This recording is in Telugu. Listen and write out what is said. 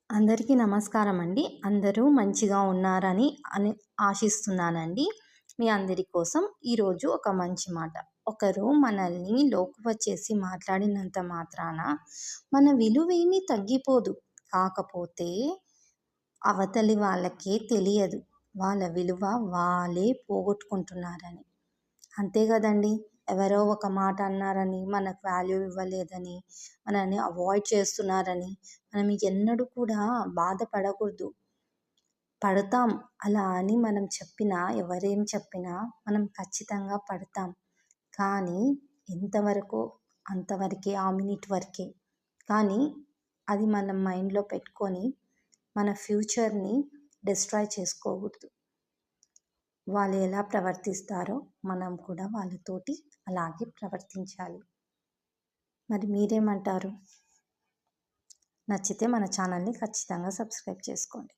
అందరికీ నమస్కారం అండి. అందరూ మంచిగా ఉన్నారని ఆశిస్తున్నానండి. మీ అందరి కోసం ఈరోజు ఒక మంచి మాట. ఒకరు మనల్ని లోకువ చేసి మాట్లాడినంత మాత్రాన మన విలువేమీ తగ్గిపోదు. కాకపోతే అవతలి వాళ్ళకే తెలియదు. వాళ్ళ విలువ వాళ్ళే పోగొట్టుకుంటున్నారని. అంతే గదండీ! ఎవరో ఒక మాట అన్నారని, మనకు వాల్యూ ఇవ్వలేదని, మనల్ని అవాయిడ్ చేస్తున్నారని, మనం ఎన్నడూ కూడా బాధపడకూడదు. పడతాం. అలా అని మనం చెప్పినా, ఎవరేం చెప్పినా మనం ఖచ్చితంగా పడతాం. కానీ ఎంతవరకో అంతవరకే, ఆ మినిట్ వరకే. కానీ అది మనం మైండ్‌లో పెట్టుకొని, మన ఫ్యూచర్‌ని డిస్ట్రాయ్ చేసుకోకూడదు. వాళ్ళు ఎలా ప్రవర్తిస్తారో మనం కూడా వాళ్ళతోటి అలాగే ప్రవర్తించాలి. మరి మీరేమంటారు? నచ్చితే మన ఛానల్‌ని ఖచ్చితంగా సబ్స్క్రైబ్ చేసుకోండి.